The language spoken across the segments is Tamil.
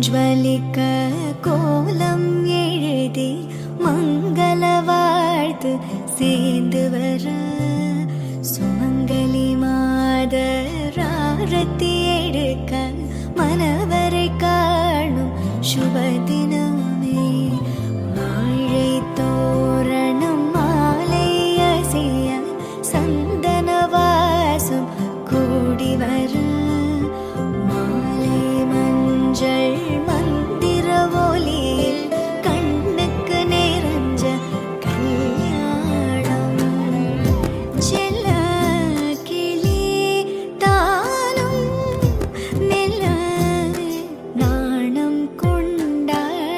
ज्वलिक कोलम எழுதி மங்கள வாழ்த்து சேர்ந்து வர சுமங்கலி மாதர் ஆரத்தி எடுக்க மனவரை காணும் சுப தினமே வாழை தோரணம் மாலை அசைய சந்தன வாசம் கூடி வர மந்திர ஒலியில் கண்ணுக்கு நிறைஞ்ச கல்யாணம் செல்ல கிளி தானும் மெல்ல நாணம் கொண்டாட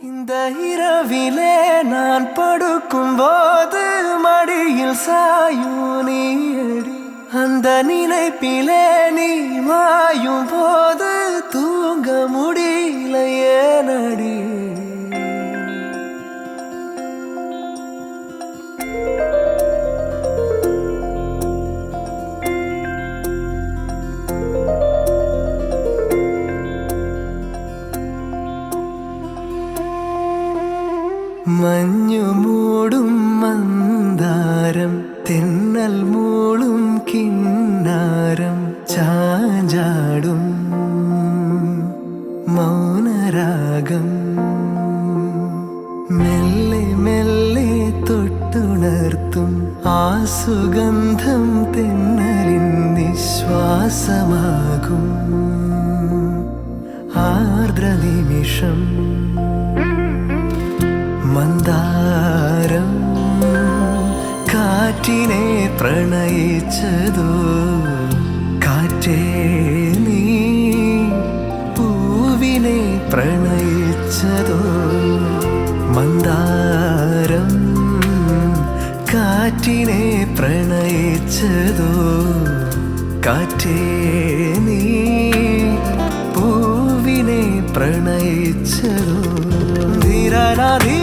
இந்த இரவிலே நான் படுக்கும் போது மடியில் சாயும் நீடி, அந்த நினைப்பிலே நீ மாயும் போது தூங்க முடியல ஏனடி. മഞ്ഞു മൂടും മന്ദാരം, തെന്നൽ മൂളും കിന്നാരം, ചാഞ്ചാടും മൗനരാഗം, മെല്ലെ മെല്ലെ തൊട്ടുണർത്തും ആ സുഗന്ധം തെന്നലിൻ നിശ്വാസമാകും ആർദ്രനിമിഷം. മന്ദാരം കാറ്റിനെ പ്രണയിച്ചതോ, കാറ്റേ നീ പൂവിനെ പ്രണയിച്ചതോ. മന്ദാരം കാറ്റിനെ പ്രണയിച്ചതോ, കാറ്റേ നീ പൂവിനെ പ്രണയിച്ചതോ. ധീരനാധീ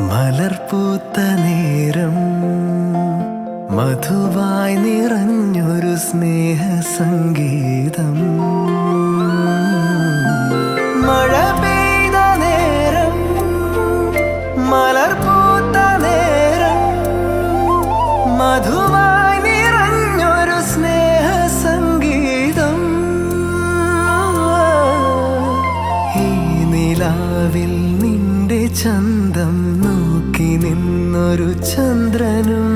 മലർപൂത്ത നേരം മധുവായി നിറഞ്ഞൊരു സ്നേഹ സംഗീതം. മഴ പെയ്ത നേരം മലർപൂത്ത നേരം മധുവായി നിറഞ്ഞൊരു സ്നേഹ സംഗീതം. ഈ നിലാവിൽ നിന്റെ ചന്തം നോക്കി നിന്നൊരു ചന്ദ്രനും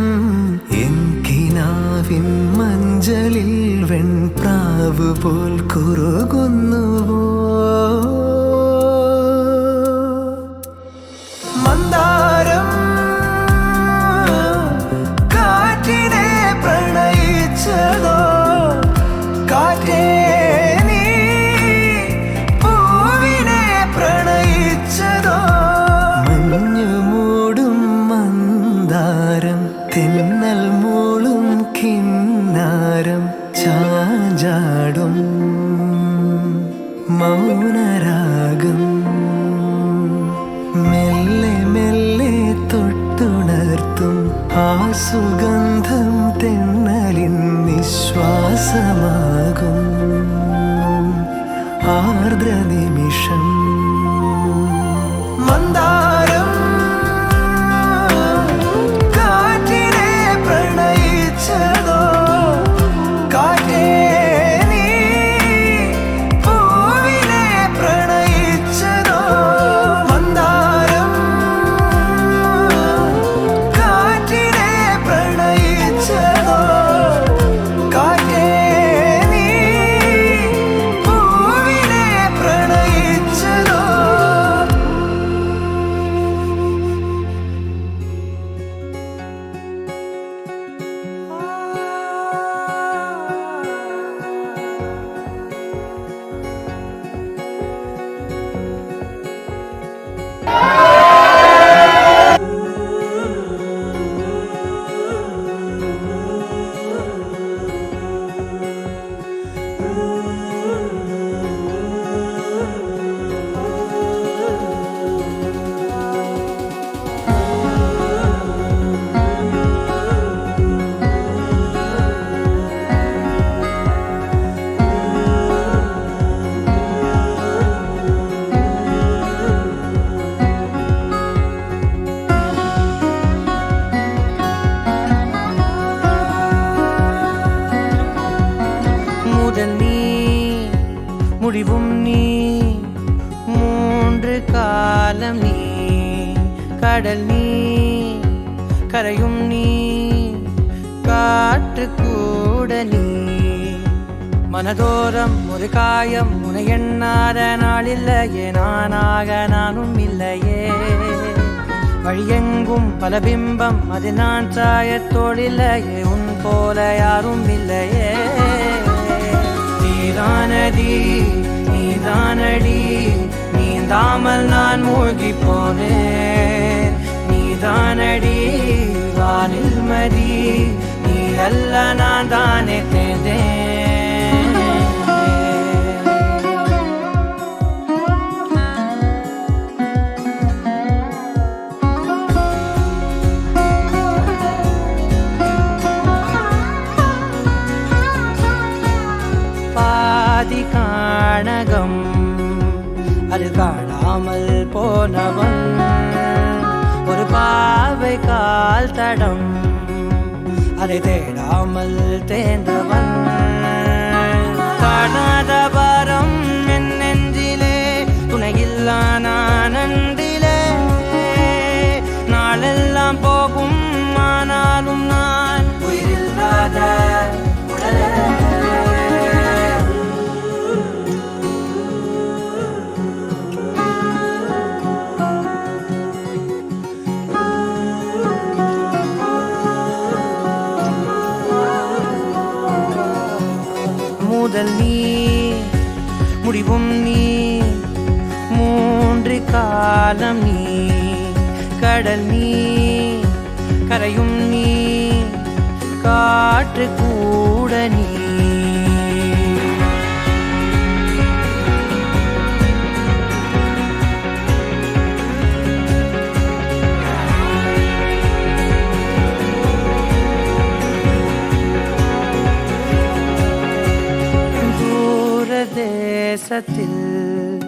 എൻകിനാവിൻ മഞ്ചലിൽ വെൺപ്രാവ് പോൽ കുറുകുന്നുവോ. മന്ദാരം കാറ്റിനെ പ്രണയിച്ചതോ, കാറ്റേ നീ പൂവിനെ പ്രണയിച്ചതോ. മഞ്ഞു മൂടും മന്ദാരം തെന്നൽ മൂളും കിന്നാരം ചാഞ്ചാടും മൗനരാഗം. മെല്ലെ മെല്ലെ തൊട്ടുണർത്തും ആ സുഗന്ധം തെന്നലിൻ നിശ്വാസമാകും ആർദ്ര നിമിഷം. മന്ദാരം കാറ്റിനെ പ്രണയിച്ചതോ, കാറ്റേ നീ പൂവിനെ പ്രണയിച്ചതോ. മന്ദാരം കാറ്റിനെ പ്രണയിച്ചതോ, കാറ്റേ നീ പൂവിനെ പ്രണയിച്ചതോ. முதல் நீ முடிவும் நீ, மூன்று காலம் நீ, கடல் நீ கரையும் நீ, காற்று கூட நீ. மனதோரம் ஒரு காயம் உனை எண்ணாத நாளில்லையே, நானாக நானும் இல்லையே. வழியெங்கும் பல பிம்பம் அது நான் சாயத்தோடில்லையே, உன் போல யாரும் இல்லையே. நீதானடி நீதானடி, நீந்தாமல் நான் மூழ்கி போனேன். நீதானடி வானில் மதி, நீ அல்ல நான் தானே தேர்ந்தேன். பாதி காணகம் அது காணாமல் போனவன், ஒரு பாவை கால் தடம் அதை தேடாமல் தேர்ந்தவன். காணாத பாரம் என் நெஞ்சிலே, துணையில்லா நான் அன்றிலே. நாளெல்லாம் போகும் ஆனாலும் நான் உயிரில்லாத உடலே. முதல் நீ முடிவும் நீ, மூன்று காலம் நீ, கடல் நீ கரையும் நீ, காற்று கூட நீ. தேசத்தில்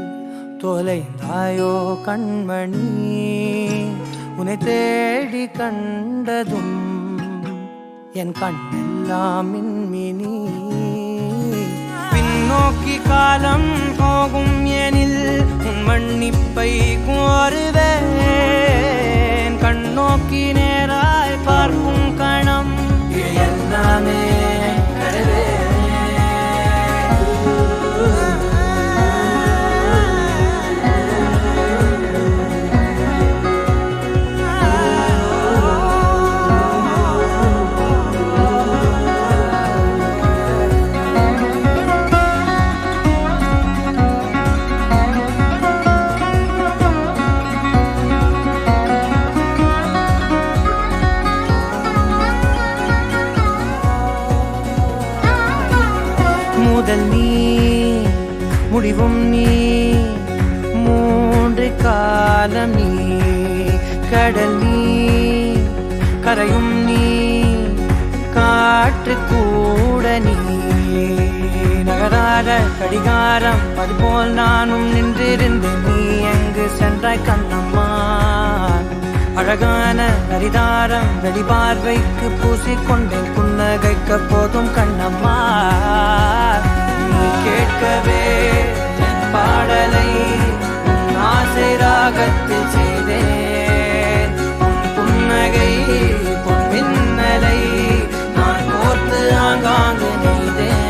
தொலைந்தாயோ கண்மணி உன்னை தேடி கண்டதும் என் கண்ணெல்லாம் மின்மினி பின்னோக்கி காலம் போகும் எனில் உன் மன்னிப்பை கோருவேன் கண்ணோக்கி நேராய் பார்க்கும் கணம் எல்லாமே முதல் நீ முடிவும் நீ மூன்று காலம் நீ கடல் நீ கரையும் நீ காற்று கூட நீ நகராத கடிகாரம் அதுபோல் நானும் நின்றிருந்தேன் நீ எங்கு சென்றாய் கண்ணம்மா அழகான நரிதாரம் வெளிபார்வைக்கு பூசிக்கொண்டேன் புன்னகைக்க போதும் கண்ணம்மா நீ கேட்கவே என் பாடலை உன் ஆசை ராகத்தில் செய்தேன் உன் புன்னகை பொன் மின்னலை நான் கோர்த்து ஆங்காங்கு நெய்தேன்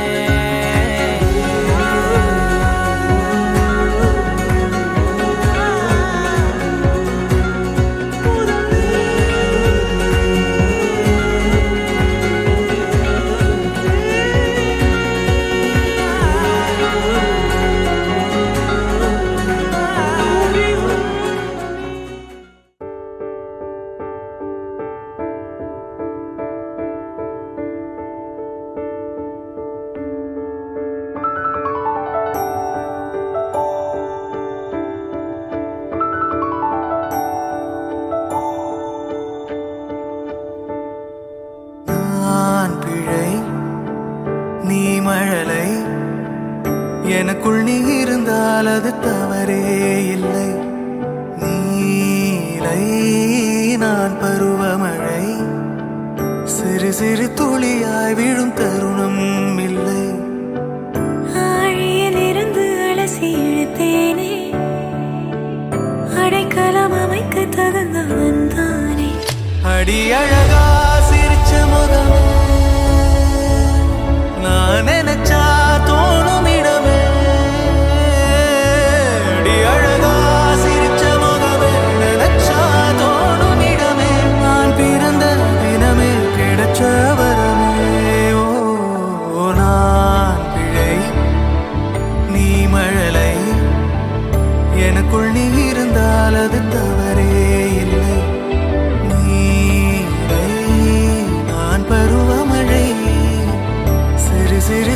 மழலை எனக்குள் நீ இருந்தால் அது தவறே இல்லை நீலை நான் பருவமழை சிறு சிறு துளியாய் விழும் தருணம் இல்லை ஆழியிலிருந்து அலசி இழுத்தேனே அடைக்கலம் அமைக்க தகுந்தவன் தானே அடி அழகா சிரிச்ச முகமே நான் நினைச்சா தோணும் இடமே அடி அழகா சிரிச்ச முகமே நினைச்சா தோணும் இடமே நான் பிறந்த தினமே கிடைச்ச வரமே ஓ நான் பிழை நீ மழலை எனக்குள் நீ இருந்தால் அது தவறே இல்லை நான் பருவமழை சிறு சிறு